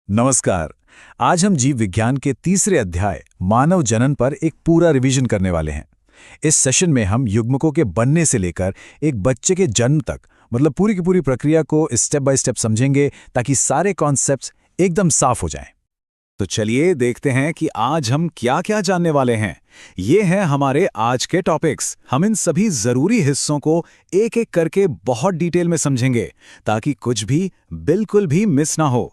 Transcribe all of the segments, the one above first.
नमस्कार। आज हम जीव विज्ञान के तीसरे अध्याय मानव जनन पर एक पूरा रिवीजन करने वाले हैं। इस सेशन में हम युग्मकों के बनने से लेकर एक बच्चे के जन्म तक मतलब पूरी की पूरी प्रक्रिया को स्टेप बाय स्टेप समझेंगे ताकि सारे कॉन्सेप्ट्स एकदम साफ हो जाएं। तो चलिए देखते हैं कि आज हम क्या क्या जानने वाले हैं। ये हैं हमारे आज के टॉपिक्स। हम इन सभी जरूरी हिस्सों को एक एक करके बहुत डिटेल में समझेंगे ताकि कुछ भी बिल्कुल भी मिस ना हो।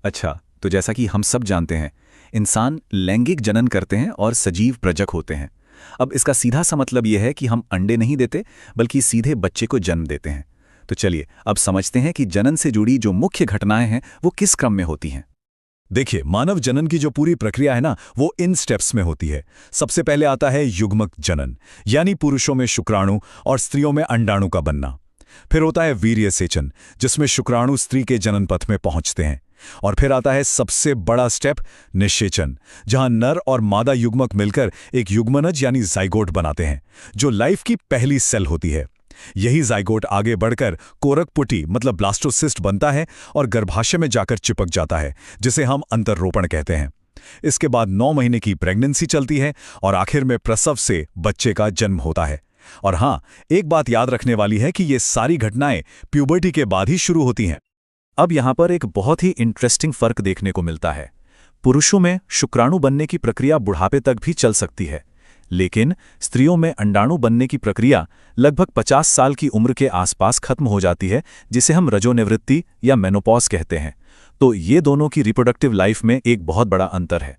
अच्छा, तो जैसा कि हम सब जानते हैं, इंसान लैंगिक जनन करते हैं और सजीव प्रजक होते हैं। अब इसका सीधा सा मतलब यह है कि हम अंडे नहीं देते बल्कि सीधे बच्चे को जन्म देते हैं। तो चलिए अब समझते हैं कि जनन से जुड़ी जो मुख्य घटनाएं हैं वो किस क्रम में होती हैं। देखिए, मानव जनन की जो पूरी प्रक्रिया है ना, वो इन स्टेप्स में होती है। सबसे पहले आता है युग्मक जनन, यानी पुरुषों में शुक्राणु और स्त्रियों में अंडाणु का बनना। फिर होता है वीर्य सेचन, जिसमें शुक्राणु स्त्री के जनन पथ में पहुंचते हैं। और फिर आता है सबसे बड़ा स्टेप, निषेचन, जहां नर और मादा युग्मक मिलकर एक युग्मनज यानी जाइगोट बनाते हैं, जो लाइफ की पहली सेल होती है। यही जाइगोट आगे बढ़कर कोरकपुटी मतलब ब्लास्टोसिस्ट बनता है और गर्भाशय में जाकर चिपक जाता है, जिसे हम अंतर्रोपण कहते हैं। इसके बाद 9 महीने की प्रेगनेंसी चलती है और आखिर में प्रसव से बच्चे का जन्म होता है। और हाँ, एक बात याद रखने वाली है कि ये सारी घटनाएं प्यूबर्टी के बाद ही शुरू होती हैं। अब यहाँ पर एक बहुत ही इंटरेस्टिंग फर्क देखने को मिलता है। पुरुषों में शुक्राणु बनने की प्रक्रिया बुढ़ापे तक भी चल सकती है, लेकिन स्त्रियों में अंडाणु बनने की प्रक्रिया लगभग 50 साल की उम्र के आसपास खत्म हो जाती है, जिसे हम रजोनिवृत्ति या मेनोपॉज कहते हैं। तो ये दोनों की रिप्रोडक्टिव लाइफ में एक बहुत बड़ा अंतर है।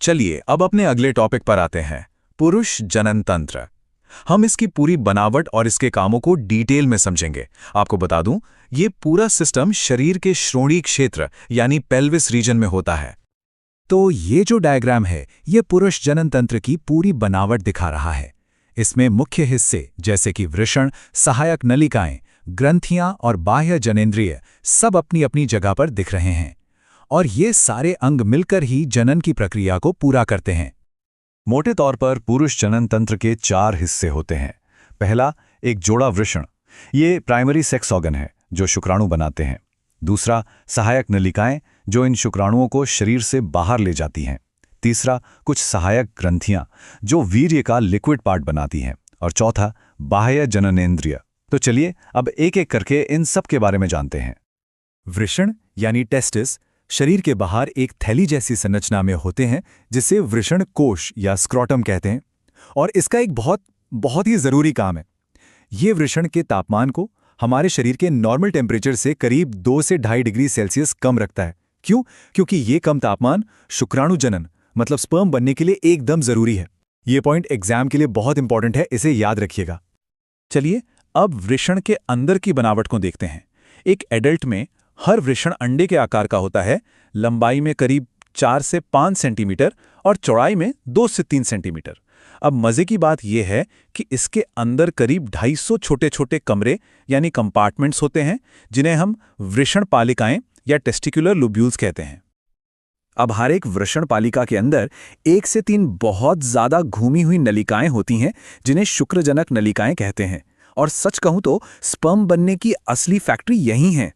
चलिए अब अपने अगले टॉपिक पर आते हैं, पुरुष जनन तंत्र। हम इसकी पूरी बनावट और इसके कामों को डिटेल में समझेंगे। आपको बता दूं, ये पूरा सिस्टम शरीर के श्रोणि क्षेत्र यानी पेल्विस रीजन में होता है। तो ये जो डायग्राम है, ये पुरुष जनन तंत्र की पूरी बनावट दिखा रहा है। इसमें मुख्य हिस्से जैसे कि वृषण, सहायक नलिकाएं, ग्रंथियां और बाह्य जनेंद्रिय सब अपनी अपनी जगह पर दिख रहे हैं। और ये सारे अंग मिलकर ही जनन की प्रक्रिया को पूरा करते हैं। मोटे तौर पर पुरुष जनन तंत्र के 4 हिस्से होते हैं। पहला, एक जोड़ा वृषण। ये प्राइमरी सेक्स ऑर्गन है जो शुक्राणु बनाते हैं। दूसरा, सहायक नलिकाएं जो इन शुक्राणुओं को शरीर से बाहर ले जाती हैं। तीसरा, कुछ सहायक ग्रंथियां जो वीर्य का लिक्विड पार्ट बनाती हैं। और चौथा, बाह्य जननेंद्रिय। तो चलिए अब एक एक करके इन सब के बारे में जानते हैं। वृषण यानी टेस्टिस शरीर के बाहर एक थैली जैसी संरचना में होते हैं, जिसे वृषण कोश या स्क्रॉटम कहते हैं। और इसका एक बहुत ही जरूरी काम है। ये वृषण के तापमान को हमारे शरीर के नॉर्मल टेम्परेचर से करीब 2 से 2.5 डिग्री सेल्सियस कम रखता है। क्यों? क्योंकि ये कम तापमान शुक्राणु जनन मतलब स्पर्म बनने के लिए एकदम जरूरी है। ये पॉइंट एग्जाम के लिए बहुत इंपॉर्टेंट है, इसे याद रखिएगा। चलिए अब वृषण के अंदर की बनावट को देखते हैं। एक एडल्ट में हर वृषण अंडे के आकार का होता है, लंबाई में करीब 4 से 5 सेंटीमीटर और चौड़ाई में 2 से 3 सेंटीमीटर। अब मजे की बात यह है कि इसके अंदर करीब 250 छोटे छोटे कमरे यानी कंपार्टमेंट्स होते हैं, जिन्हें हम वृषण पालिकाएं या टेस्टिकुलर लोब्यूल्स कहते हैं। अब हर एक वृषण पालिका के अंदर 1 से 3 बहुत ज्यादा घूमी हुई नलिकाएं होती हैं, जिन्हें शुक्रजनक नलिकाएं कहते हैं। और सच कहूं तो स्पर्म बनने की असली फैक्ट्री यही है।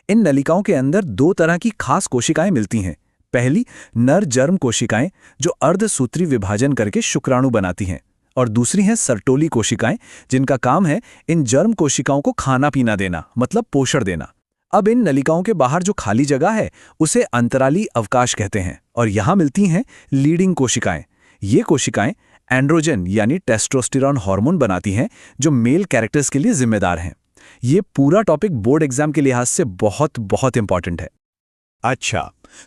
इन नलिकाओं के अंदर 2 तरह की खास कोशिकाएं मिलती हैं। पहली, नर जर्म कोशिकाएं जो अर्धसूत्री विभाजन करके शुक्राणु बनाती हैं, और दूसरी हैं सर्टोली कोशिकाएं, जिनका काम है इन जर्म कोशिकाओं को खाना पीना देना मतलब पोषण देना। अब इन नलिकाओं के बाहर जो खाली जगह है उसे अंतराली अवकाश कहते हैं, और यहां मिलती हैं लीडिंग कोशिकाएं। ये कोशिकाएं एंड्रोजन यानी टेस्टोस्टेरोन हार्मोन बनाती हैं, जो मेल कैरेक्टर्स के लिए जिम्मेदार हैं। ये पूरा टॉपिक बोर्ड एग्जाम के लिहाज से बहुत बहुत इंपॉर्टेंट है। अच्छा,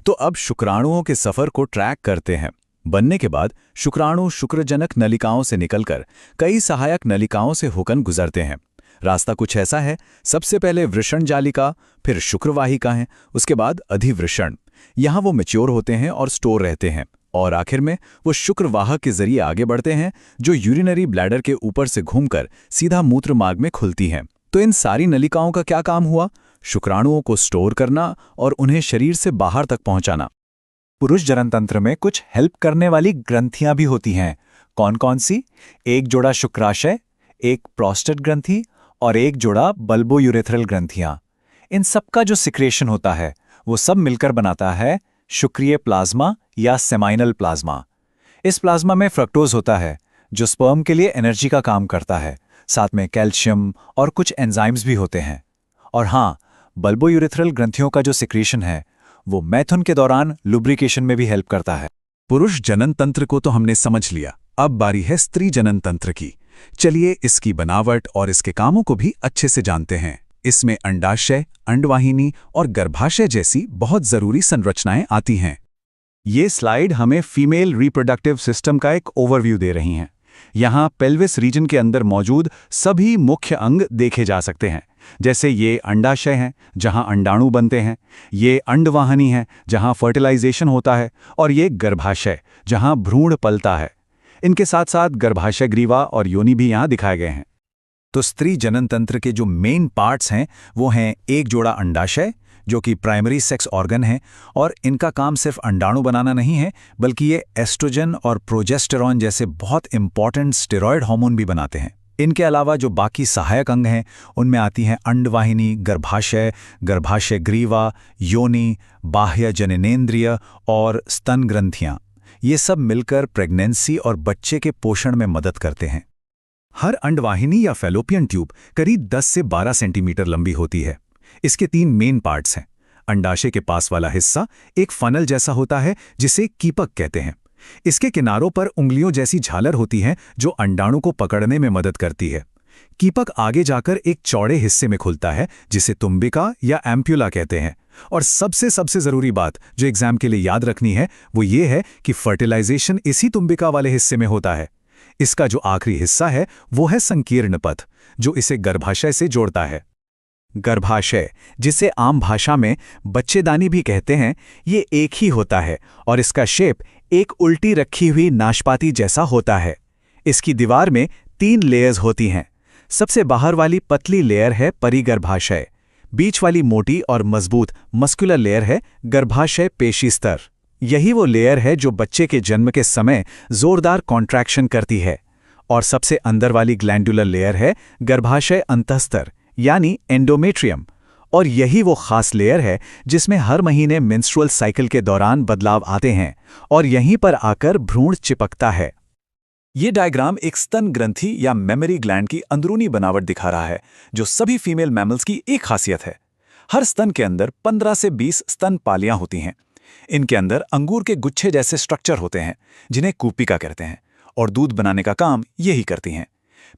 तो अब शुक्राणुओं के सफर को ट्रैक करते हैं। बनने के बाद शुक्राणु शुक्रजनक नलिकाओं से निकलकर कई सहायक नलिकाओं से होकर गुजरते हैं। रास्ता कुछ ऐसा है, सबसे पहले वृषण जालिका, फिर शुक्रवाहिका है, उसके बाद अधिवृषण। यहाँ वो मैच्योर होते हैं और स्टोर रहते हैं, और आखिर में वो शुक्रवाहक के जरिए आगे बढ़ते हैं, जो यूरिनरी ब्लैडर के ऊपर से घूमकर सीधा मूत्र मार्ग में खुलती हैं। तो इन सारी नलिकाओं का क्या काम हुआ? शुक्राणुओं को स्टोर करना और उन्हें शरीर से बाहर तक पहुंचाना। पुरुष जनन तंत्र में कुछ हेल्प करने वाली ग्रंथियां भी होती हैं। कौन कौन सी? एक जोड़ा शुक्राशय, एक प्रोस्टेट ग्रंथि और एक जोड़ा बल्बोयूरेथ्रल ग्रंथियां। इन सबका जो सिक्रेशन होता है वो सब मिलकर बनाता है शुक्रिय प्लाज्मा या सेमाइनल प्लाज्मा। इस प्लाज्मा में फ्रक्टोज होता है जो स्पर्म के लिए एनर्जी का काम करता है। साथ में कैल्शियम और कुछ एंजाइम्स भी होते हैं। और हाँ, बल्बोयूरेथ्रल ग्रंथियों का जो सिक्रीशन है वो मैथुन के दौरान लुब्रिकेशन में भी हेल्प करता है। पुरुष जनन तंत्र को तो हमने समझ लिया, अब बारी है स्त्री जनन तंत्र की। चलिए इसकी बनावट और इसके कामों को भी अच्छे से जानते हैं। इसमें अंडाशय, अंडवाहिनी और गर्भाशय जैसी बहुत जरूरी संरचनाएं आती हैं। ये स्लाइड हमें फीमेल रिप्रोडक्टिव सिस्टम का एक ओवरव्यू दे रही हैं। यहाँ पेल्विस रीजन के अंदर मौजूद सभी मुख्य अंग देखे जा सकते हैं। जैसे ये अंडाशय हैं जहाँ अंडाणु बनते हैं, ये अंडवाहिनी है जहाँ फर्टिलाइजेशन होता है, और ये गर्भाशय जहाँ भ्रूण पलता है। इनके साथ साथ गर्भाशय ग्रीवा और योनि भी यहाँ दिखाए गए हैं। तो स्त्री जनन तंत्र के जो मेन पार्ट्स हैं वो हैं एक जोड़ा अंडाशय जो कि प्राइमरी सेक्स ऑर्गन है, और इनका काम सिर्फ अंडाणु बनाना नहीं है बल्कि ये एस्ट्रोजन और प्रोजेस्टेरॉन जैसे बहुत इंपॉर्टेंट स्टेरॉयड हार्मोन भी बनाते हैं। इनके अलावा जो बाकी सहायक अंग हैं उनमें आती हैं अंडवाहिनी, गर्भाशय, गर्भाशय ग्रीवा, योनि, बाह्य जननेंद्रिय और स्तन ग्रंथियां। ये सब मिलकर प्रेगनेंसी और बच्चे के पोषण में मदद करते हैं। हर अंडवाहिनी या फैलोपियन ट्यूब करीब 10 से 12 सेंटीमीटर लंबी होती है। इसके 3 मेन पार्ट्स हैं। अंडाशय के पास वाला हिस्सा एक फनल जैसा होता है जिसे कीपक कहते हैं। इसके किनारों पर उंगलियों जैसी झालर होती है जो अंडाणु को पकड़ने में मदद करती है। कीपक आगे जाकर एक चौड़े हिस्से में खुलता है जिसे तुम्बिका या एम्प्यूला कहते हैं। और सबसे जरूरी बात जो एग्जाम के लिए याद रखनी है वो ये है कि फर्टिलाइजेशन इसी तुम्बिका वाले हिस्से में होता है। इसका जो आखिरी हिस्सा है वो है संकीर्ण पथ जो इसे गर्भाशय से जोड़ता है। गर्भाशय, जिसे आम भाषा में बच्चेदानी भी कहते हैं, ये एक ही होता है और इसका शेप एक उल्टी रखी हुई नाशपाती जैसा होता है। इसकी दीवार में 3 लेयर्स होती हैं। सबसे बाहर वाली पतली लेयर है परिगर्भाशय, बीच वाली मोटी और मजबूत मस्कुलर लेयर है गर्भाशय पेशी स्तर। यही वो लेयर है जो बच्चे के जन्म के समय जोरदार कॉन्ट्रैक्शन करती है। और सबसे अंदर वाली ग्लैंडुलर लेयर है गर्भाशय अंतस्तर यानी एंडोमेट्रियम। और यही वो खास लेयर है जिसमें हर महीने मेंस्ट्रुअल साइकिल के दौरान बदलाव आते हैं और यहीं पर आकर भ्रूण चिपकता है। ये डायग्राम एक स्तन ग्रंथि या मेमरी ग्लैंड की अंदरूनी बनावट दिखा रहा है जो सभी फीमेल मैमल्स की एक खासियत है। हर स्तन के अंदर 15 से 20 स्तन पालियां होती हैं। इनके अंदर अंगूर के गुच्छे जैसे स्ट्रक्चर होते हैं जिन्हें कूपिका कहते हैं, और दूध बनाने का काम यही करती हैं।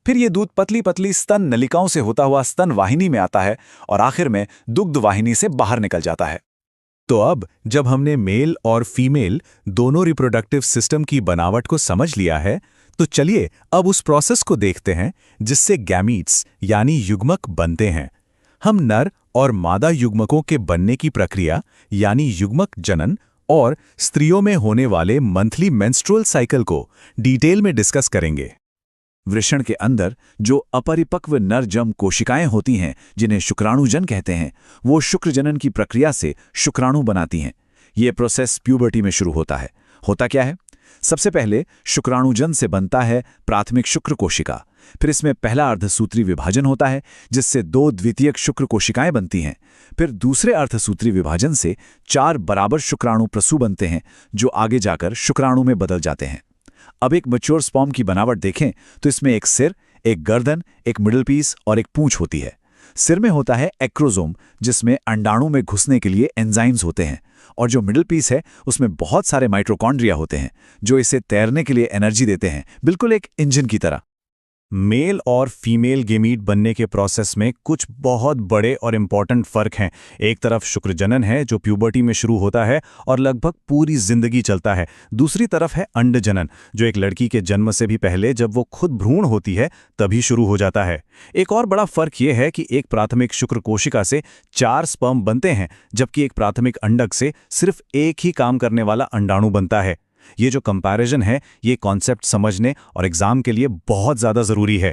फिर ये दूध पतली पतली स्तन नलिकाओं से होता हुआ स्तन वाहिनी में आता है और आखिर में दुग्ध वाहिनी से बाहर निकल जाता है। तो अब जब हमने मेल और फीमेल दोनों रिप्रोडक्टिव सिस्टम की बनावट को समझ लिया है, तो चलिए अब उस प्रोसेस को देखते हैं जिससे गैमीट्स यानी युग्मक बनते हैं। हम नर और मादा युग्मकों के बनने की प्रक्रिया यानी युग्मक जनन और स्त्रियों में होने वाले मंथली मेंस्ट्रुअल साइकिल को डिटेल में डिस्कस करेंगे। वृषण के अंदर जो अपरिपक्व नरजम कोशिकाएं होती हैं जिन्हें शुक्राणुजन कहते हैं, वो शुक्रजनन की प्रक्रिया से शुक्राणु बनाती हैं। ये प्रोसेस प्यूबर्टी में शुरू होता है। होता क्या है? सबसे पहले शुक्राणुजन से बनता है प्राथमिक शुक्र कोशिका। फिर इसमें पहला अर्धसूत्री विभाजन होता है जिससे 2 द्वितीयक शुक्र कोशिकाएं बनती हैं। फिर दूसरे अर्धसूत्री विभाजन से 4 बराबर शुक्राणु प्रसू बनते हैं जो आगे जाकर शुक्राणु में बदल जाते हैं। अब एक मैच्योर स्पर्म की बनावट देखें तो इसमें एक सिर, एक गर्दन, एक मिडल पीस और एक पूंछ होती है। सिर में होता है एक्रोसोम जिसमें अंडाणु में घुसने के लिए एंजाइम्स होते हैं, और जो मिडल पीस है उसमें बहुत सारे माइटोकॉन्ड्रिया होते हैं जो इसे तैरने के लिए एनर्जी देते हैं, बिल्कुल एक इंजन की तरह। मेल और फीमेल गेमीट बनने के प्रोसेस में कुछ बहुत बड़े और इम्पॉर्टेंट फर्क हैं। एक तरफ शुक्रजनन है जो प्यूबर्टी में शुरू होता है और लगभग पूरी जिंदगी चलता है। दूसरी तरफ है अंडजनन जो एक लड़की के जन्म से भी पहले जब वो खुद भ्रूण होती है तभी शुरू हो जाता है। एक और बड़ा फर्क ये है कि एक प्राथमिक शुक्र कोशिका से 4 स्पर्म बनते हैं जबकि एक प्राथमिक अंडक से सिर्फ एक ही काम करने वाला अंडाणु बनता है। ये जो कंपैरिजन है ये कॉन्सेप्ट समझने और एग्जाम के लिए बहुत ज्यादा जरूरी है।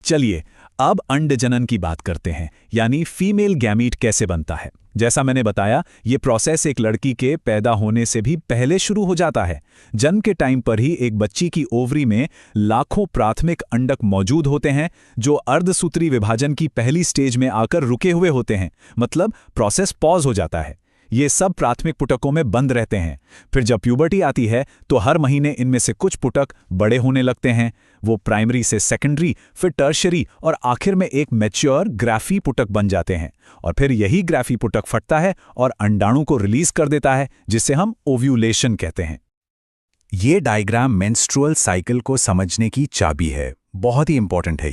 चलिए अब अंडजनन की बात करते हैं, यानी फीमेल गैमीट कैसे बनता है। जैसा मैंने बताया, ये प्रोसेस एक लड़की के पैदा होने से भी पहले शुरू हो जाता है। जन्म के टाइम पर ही एक बच्ची की ओवरी में लाखों प्राथमिक अंडक मौजूद होते हैं जो अर्धसूत्री विभाजन की पहली स्टेज में आकर रुके हुए होते हैं, मतलब प्रोसेस पॉज हो जाता है। ये सब प्राथमिक पुटकों में बंद रहते हैं। फिर जब प्यूबर्टी आती है तो हर महीने इनमें से कुछ पुटक बड़े होने लगते हैं। वो प्राइमरी से सेकेंडरी, फिर टर्शियरी और आखिर में एक मैच्योर ग्राफी पुटक बन जाते हैं। और फिर यही ग्राफी पुटक फटता है और अंडाणु को रिलीज कर देता है, जिसे हम ओव्यूलेशन कहते हैं। ये डायग्राम मेंस्ट्रुअल साइकिल को समझने की चाबी है। बहुत ही इंपॉर्टेंट है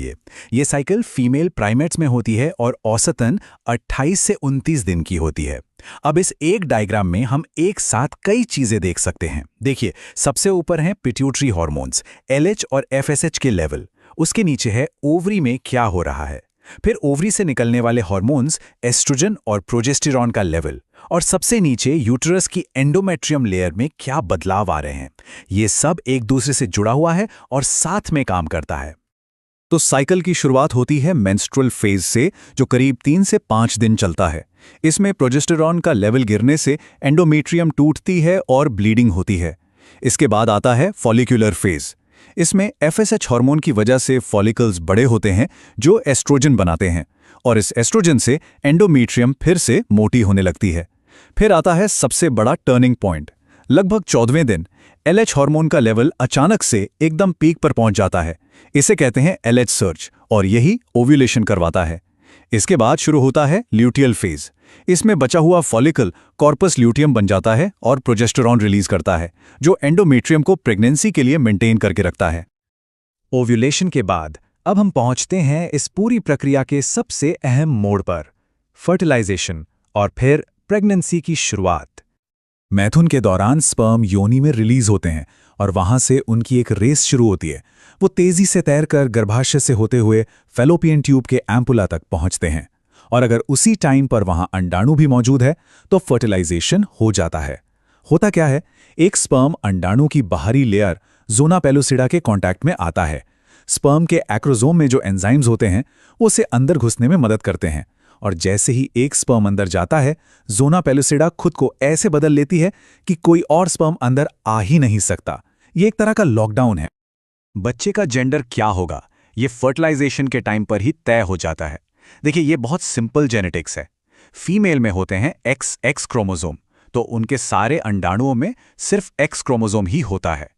ये साइकिल फीमेल प्राइमेट्स में होती है और औसतन 28 से 29 दिन की होती है। अब इस एक डायग्राम में हम एक साथ कई चीजें देख सकते हैं। देखिए, सबसे ऊपर हैं पिट्यूटरी हार्मोन्स, LH और FSH के लेवल। उसके नीचे है ओवरी में क्या हो रहा है। फिर ओवरी से निकलने वाले हार्मोन्स, एस्ट्रोजन और प्रोजेस्टेरॉन का लेवल। और सबसे नीचे यूटेरस की एंडोमेट्रियम लेयर में क्या बदलाव आ रहे हैं। ये सब एक दूसरे से जुड़ा हुआ है और साथ में काम करता है। तो साइकिल की शुरुआत होती है मेंस्ट्रुअल फेज से, जो करीब 3 से 5 दिन चलता है। इसमें प्रोजेस्टेरॉन का लेवल गिरने से एंडोमेट्रियम टूटती है और ब्लीडिंग होती है। इसके बाद आता है फॉलिक्यूलर फेज। इसमें FSH हार्मोन की वजह से फॉलिकल्स बड़े होते हैं जो एस्ट्रोजन बनाते हैं, और इस एस्ट्रोजन से एंडोमेट्रियम फिर से मोटी होने लगती है। फिर आता है सबसे बड़ा टर्निंग पॉइंट। लगभग 14वें दिन LH हार्मोन का लेवल अचानक से एकदम पीक पर पहुंच जाता है। इसे कहते हैं LH सर्ज, और यही ओव्यूलेशन करवाता है। इसके बाद शुरू होता है ल्यूटियल फेज। इसमें बचा हुआ फॉलिकल कॉर्पस ल्यूटियम बन जाता है और प्रोजेस्टेरॉन रिलीज करता है, जो एंडोमेट्रियम को प्रेगनेंसी के लिए मेंटेन करके रखता है। ओव्यूलेशन के बाद अब हम पहुंचते हैं इस पूरी प्रक्रिया के सबसे अहम मोड़ पर, फर्टिलाइजेशन और फिर प्रेगनेंसी की शुरुआत। मैथुन के दौरान स्पर्म योनि में रिलीज होते हैं और वहां से उनकी एक रेस शुरू होती है। वो तेजी से तैरकर गर्भाशय से होते हुए फैलोपियन ट्यूब के एम्पुला तक पहुंचते हैं, और अगर उसी टाइम पर वहां अंडाणु भी मौजूद है तो फर्टिलाइजेशन हो जाता है। होता क्या है, एक स्पर्म अंडाणु की बाहरी लेयर ज़ोना पेलुसिडा के कांटेक्ट में आता है। स्पर्म के एक्रोसोम में जो एंजाइम्स होते हैं वो उसे अंदर घुसने में मदद करते हैं, और जैसे ही एक स्पर्म अंदर जाता है, ज़ोना पेलुसिडा खुद को ऐसे बदल लेती है कि कोई और स्पर्म अंदर आ ही नहीं सकता। ये एक तरह का लॉकडाउन है। बच्चे का जेंडर क्या होगा, ये फर्टिलाइजेशन के टाइम पर ही तय हो जाता है। देखिए, ये बहुत सिंपल जेनेटिक्स है। फीमेल में होते हैं XX क्रोमोसोम, तो उनके सारे अंडाणुओं में सिर्फ X क्रोमोसोम ही होता है।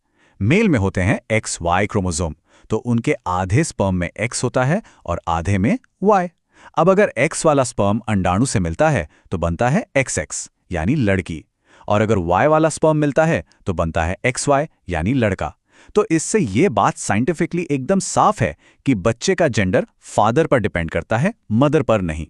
मेल में होते हैं XY क्रोमोसोम, तो उनके आधे स्पर्म में X होता है और आधे में Y। अब अगर X वाला स्पर्म अंडाणु से मिलता है तो बनता है XX यानी लड़की, और अगर Y वाला स्पर्म मिलता है तो बनता है XY यानी लड़का। तो इससे ये बात साइंटिफिकली एकदम साफ है कि बच्चे का जेंडर फादर पर डिपेंड करता है, मदर पर नहीं।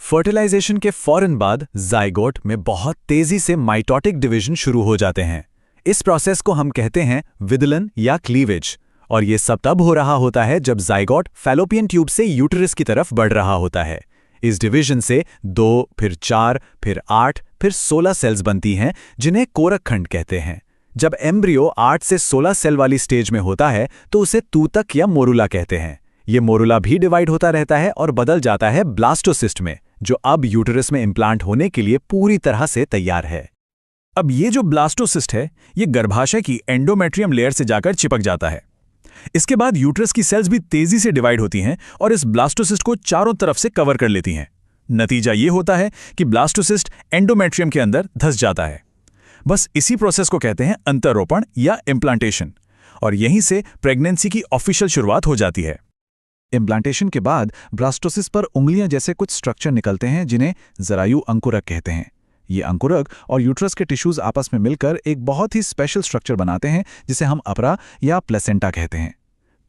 फर्टिलाइजेशन के फौरन बाद जाइगोट में बहुत तेजी से माइटोटिक डिवीजन शुरू हो जाते हैं। इस प्रोसेस को हम कहते हैं विदलन या क्लीवेज, और ये सब तब हो रहा होता है जब जाइगोट फैलोपियन ट्यूब से यूटेरस की तरफ बढ़ रहा होता है। इस डिवीजन से 2, फिर 4, फिर 8, फिर 16 सेल्स बनती हैं, जिन्हें कोरक खंड कहते हैं। जब एम्ब्रियो 8 से 16 सेल वाली स्टेज में होता है तो उसे तूतक या मोरुला कहते हैं। ये मोरुला भी डिवाइड होता रहता है और बदल जाता है ब्लास्टोसिस्ट में, जो अब यूटेरस में इम्प्लांट होने के लिए पूरी तरह से तैयार है। अब ये जो ब्लास्टोसिस्ट है, ये गर्भाशय की एंडोमेट्रियम लेयर से जाकर चिपक जाता है। इसके बाद यूट्रस की सेल्स भी तेजी से डिवाइड होती हैं और इस ब्लास्टोसिस्ट को चारों तरफ से कवर कर लेती हैं। नतीजा ये होता है कि ब्लास्टोसिस्ट एंडोमेट्रियम के अंदर धंस जाता है। बस इसी प्रोसेस को कहते हैं अंतरोपण या इम्प्लांटेशन, और यहीं से प्रेगनेंसी की ऑफिशियल शुरुआत हो जाती है। इम्प्लांटेशन के बाद ब्लास्टोसिस्ट पर उंगलियां जैसे कुछ स्ट्रक्चर निकलते हैं, जिन्हें जरायु अंकुरक कहते हैं। ये अंकुरक और यूट्रस के टिश्यूज आपस में मिलकर एक बहुत ही स्पेशल स्ट्रक्चर बनाते हैं, जिसे हम अपरा या प्लेसेंटा कहते हैं।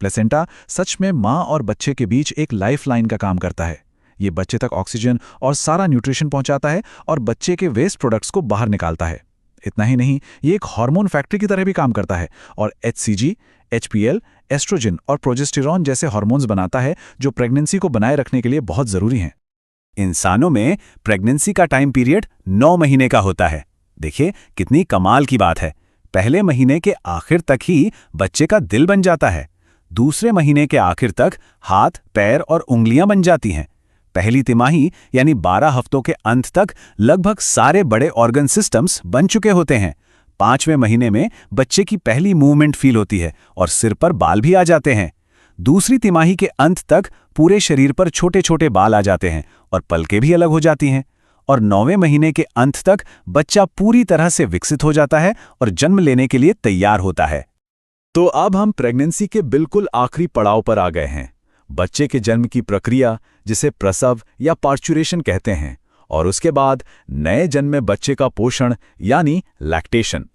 प्लेसेंटा सच में माँ और बच्चे के बीच एक लाइफलाइन का काम करता है। ये बच्चे तक ऑक्सीजन और सारा न्यूट्रिशन पहुंचाता है और बच्चे के वेस्ट प्रोडक्ट्स को बाहर निकालता है। इतना ही नहीं, ये एक हार्मोन फैक्ट्री की तरह भी काम करता है और HCG, HPL, एस्ट्रोजन और प्रोजेस्टेरॉन जैसे हार्मोन्स बनाता है, जो प्रेगनेंसी को बनाए रखने के लिए बहुत जरूरी हैं। इंसानों में प्रेगनेंसी का टाइम पीरियड 9 महीने का होता है। देखिए कितनी कमाल की बात है। पहले महीने के आखिर तक ही बच्चे का दिल बन जाता है। दूसरे महीने के आखिर तक हाथ, पैर और उंगलियां बन जाती हैं। पहली तिमाही यानी 12 हफ्तों के अंत तक लगभग सारे बड़े ऑर्गन सिस्टम्स बन चुके होते हैं। 5वें महीने में बच्चे की पहली मूवमेंट फील होती है और सिर पर बाल भी आ जाते हैं। दूसरी तिमाही के अंत तक पूरे शरीर पर छोटे छोटे बाल आ जाते हैं और पलकें भी अलग हो जाती हैं। और 9वें महीने के अंत तक बच्चा पूरी तरह से विकसित हो जाता है और जन्म लेने के लिए तैयार होता है। तो अब हम प्रेगनेंसी के बिल्कुल आखिरी पड़ाव पर आ गए हैं, बच्चे के जन्म की प्रक्रिया, जिसे प्रसव या पार्चुरेशन कहते हैं, और उसके बाद नए जन्मे बच्चे का पोषण यानी लैक्टेशन।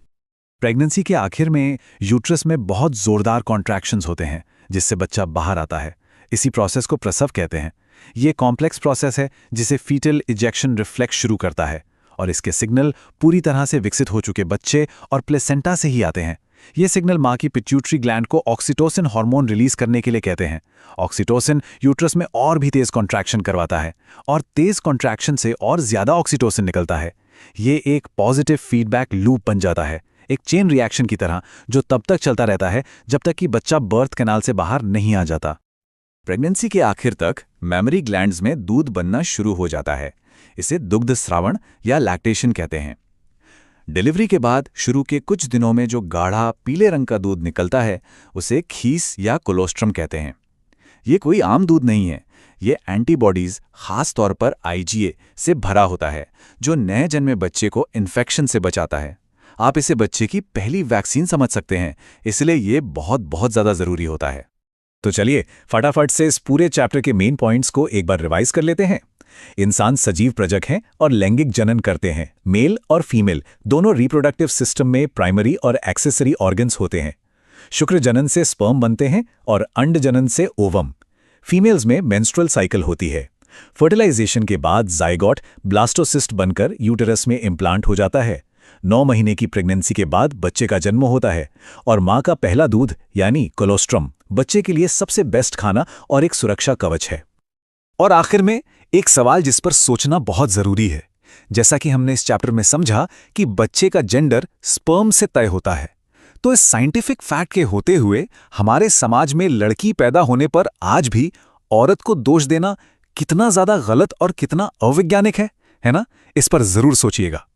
प्रेगनेंसी के आखिर में यूट्रस में बहुत जोरदार कॉन्ट्रैक्शंस होते हैं जिससे बच्चा बाहर आता है। इसी प्रोसेस को प्रसव कहते हैं। ये कॉम्प्लेक्स प्रोसेस है जिसे फीटल इजेक्शन रिफ्लेक्स शुरू करता है, और इसके सिग्नल पूरी तरह से विकसित हो चुके बच्चे और प्लेसेंटा से ही आते हैं। ये सिग्नल माँ की पिट्यूटरी ग्लैंड को ऑक्सीटोसिन हार्मोन रिलीज करने के लिए कहते हैं। ऑक्सीटोसिन यूट्रस में और भी तेज कॉन्ट्रैक्शन करवाता है, और तेज कॉन्ट्रैक्शन से और ज्यादा ऑक्सीटोसिन निकलता है। ये एक पॉजिटिव फीडबैक लूप बन जाता है, एक चेन रिएक्शन की तरह, जो तब तक चलता रहता है जब तक कि बच्चा बर्थ कैनाल से बाहर नहीं आ जाता। प्रेगनेंसी के आखिर तक मैमरी ग्लैंड्स में दूध बनना शुरू हो जाता है। इसे दुग्ध स्रावण या लैक्टेशन कहते हैं। डिलीवरी के बाद शुरू के कुछ दिनों में जो गाढ़ा पीले रंग का दूध निकलता है उसे खीस या कोलोस्ट्रम कहते हैं। ये कोई आम दूध नहीं है, ये एंटीबॉडीज, खास तौर पर IgA से भरा होता है, जो नए जन्मे बच्चे को इन्फेक्शन से बचाता है। आप इसे बच्चे की पहली वैक्सीन समझ सकते हैं, इसलिए ये बहुत ज़्यादा ज़रूरी होता है। तो चलिए फटाफट से इस पूरे चैप्टर के मेन पॉइंट्स को एक बार रिवाइज कर लेते हैं। इंसान सजीव प्रजक हैं और लैंगिक जनन करते हैं। मेल और फीमेल दोनों रिप्रोडक्टिव सिस्टम में प्राइमरी और एक्सेसरी ऑर्गन्स होते हैं। शुक्र जनन से स्पर्म बनते हैं और अंड जनन से ओवम। फीमेल्स में मेंस्ट्रुअल साइकिल होती है। फर्टिलाइजेशन के बाद जाइगोट ब्लास्टोसिस्ट बनकर यूटेरस में इम्प्लांट हो जाता है। 9 महीने की प्रेगनेंसी के बाद बच्चे का जन्म होता है, और माँ का पहला दूध यानी कोलोस्ट्रम बच्चे के लिए सबसे बेस्ट खाना और एक सुरक्षा कवच है। और आखिर में एक सवाल जिस पर सोचना बहुत जरूरी है। जैसा कि हमने इस चैप्टर में समझा कि बच्चे का जेंडर स्पर्म से तय होता है, तो इस साइंटिफिक फैक्ट के होते हुए हमारे समाज में लड़की पैदा होने पर आज भी औरत को दोष देना कितना ज्यादा गलत और कितना अवैज्ञानिक है ना? इस पर जरूर सोचिएगा।